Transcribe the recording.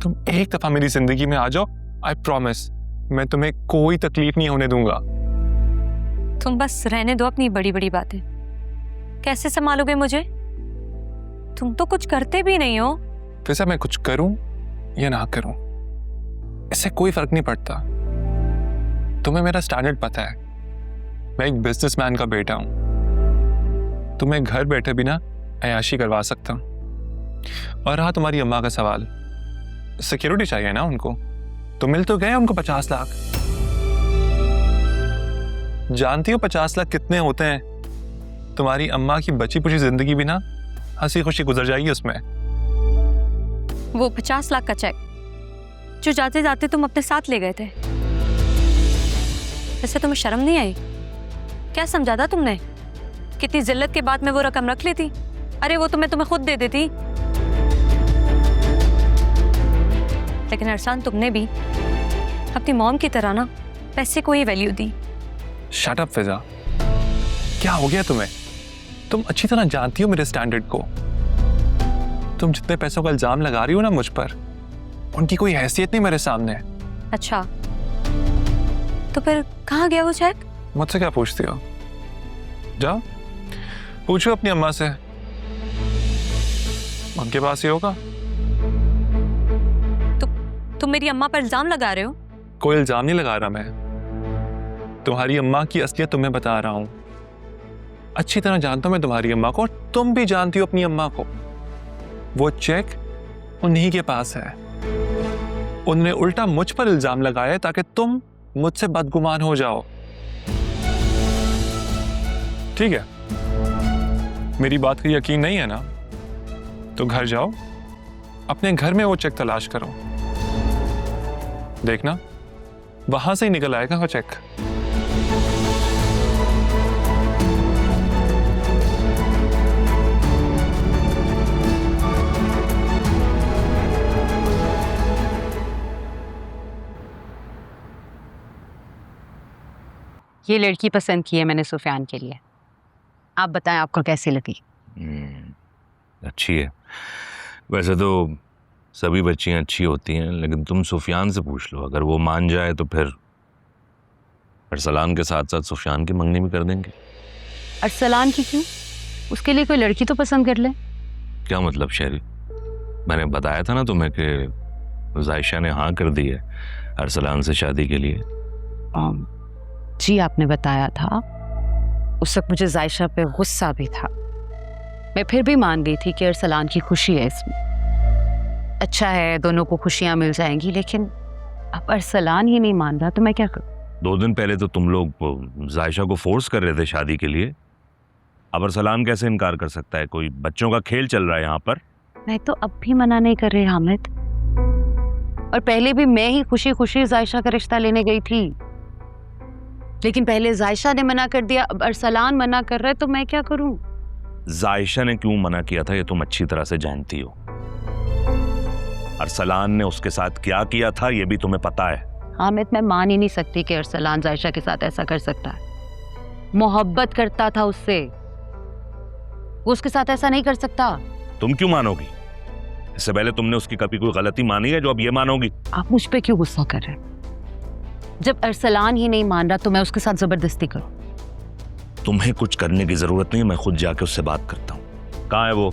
तुम एक दफा मेरी जिंदगी में आ जाओ, आई प्रॉमिस मैं तुम्हें कोई तकलीफ नहीं होने दूंगा। तुम बस रहने दो अपनी बड़ी बड़ी बातें। कैसे संभालोगे मुझे? तुम तो कुछ करते भी नहीं हो। फिजा मैं कुछ करूं या ना करूं इससे कोई फर्क नहीं पड़ता। तुम्हें मेरा स्टैंडर्ड पता है, मैं एक बिजनेसमैन का बेटा हूं। तुम्हें घर बैठे बिना अयाशी करवा सकता हूं। और रहा तुम्हारी अम्मा का सवाल, सिक्योरिटी चाहिए ना उनको, तो मिल तो गए उनको 50 लाख। जानती हो 50 लाख कितने होते हैं? तुम्हारी अम्मा की बची पुची जिंदगी भी ना हंसी खुशी गुजर जाएगी उसमें। वो 50 लाख का चेक जो जाते जाते तुम अपने साथ ले गए थे, वैसे तुम्हें शर्म नहीं आई? क्या समझा था तुमने? कितनी जिल्लत के बाद में वो रकम रख लेती। अरे वो तुम्हें खुद दे देती। लेकिन अरसान तुमने भी अपनी मॉम की तरह ना पैसे को ही वैल्यू दी। शट अप फिजा, क्या हो गया तुम्हें? तुम अच्छी तरह जानती हो मेरे स्टैंडर्ड को। तुम जितने पैसों का इल्जाम लगा रही हो ना मुझ पर, उनकी कोई हैसियत नहीं मेरे सामने। अच्छा, तो फिर कहाँ गया वो चेक? मुझसे क्या पूछती हो? जाओ पूछो अपनी अम्मा से, उनके पास ही होगा। तुम मेरी अम्मा पर इल्जाम लगा रहे हो? कोई इल्जाम नहीं लगा रहा मैं, तुम्हारी अम्मा की असलियत तुम्हें बता रहा हूं। अच्छी तरह जानता हूं मैं तुम्हारी अम्मा को, और तुम भी जानती हो अपनी अम्मा को। वो चेक उन्हीं के पास है। उन्होंने उल्टा मुझ पर इल्जाम लगाया ताकि तुम मुझसे बदगुमान हो जाओ। ठीक है, मेरी बात का यकीन नहीं है ना, तो घर जाओ, अपने घर में वो चेक तलाश करो। देखना वहां से ही निकल आएगा वो चेक। ये लड़की पसंद की है मैंने सुफियान के लिए। आप बताएं आपको कैसी लगी? अच्छी है। वैसे तो सभी बच्चियां अच्छी होती हैं, लेकिन तुम सुफियान से पूछ लो, अगर वो मान जाए तो फिर अरसलान के साथ साथ सुफियान की मंगनी भी कर देंगे। अरसलान की क्यों? उसके लिए कोई लड़की तो पसंद कर ले। क्या मतलब शहरी? मैंने बताया था ना तुम्हें कि जायशा ने हाँ कर दी है अरसलान से शादी के लिए। जी आपने बताया था। उस वक्त मुझे जायशा पे गुस्सा भी था। मैं फिर भी मान गई थी कि अरसलान की खुशी है इसमें। अच्छा है, दोनों को खुशियां मिल जाएंगी, लेकिन अब अरसलान ही नहीं मान रहा तो मैं क्या करूं? 2 दिन पहले तो तुम लोग जायशा को फोर्स कर रहे थे शादी के लिए। अब अरसलान कैसे इनकार कर सकता है? कोई बच्चों का खेल चल रहा है यहाँ पर। मैं तो अब भी मना नहीं कर रही हामिद, और पहले भी मैं ही खुशी खुशी जायशा का रिश्ता लेने गई थी, लेकिन पहले जायशा ने मना कर दिया, अब अरसलान मना कर रहा है, तो मैं क्या करूं? जायशा ने क्यों मना किया था ये तुम अच्छी तरह से जानती हो। अरसलान ने उसके साथ क्या किया था ये भी तुम्हें पता है। हामिद, मैं मान ही नहीं सकती कि अरसलान जायशा के साथ ऐसा कर सकता है। मोहब्बत करता था उससे, वो उसके साथ ऐसा नहीं कर सकता। तुम क्यों मानोगी? इससे पहले तुमने उसकी कभी कोई गलती मानी है जो अब ये मानोगी? आप मुझ पे क्यों गुस्सा कर रहे हैं? जब अरसलान ही नहीं मान रहा तो मैं उसके साथ जबरदस्ती करूं? तुम्हें कुछ करने की जरूरत नहीं है, मैं खुद जाके उससे बात करता हूँ। कहाँ है वो?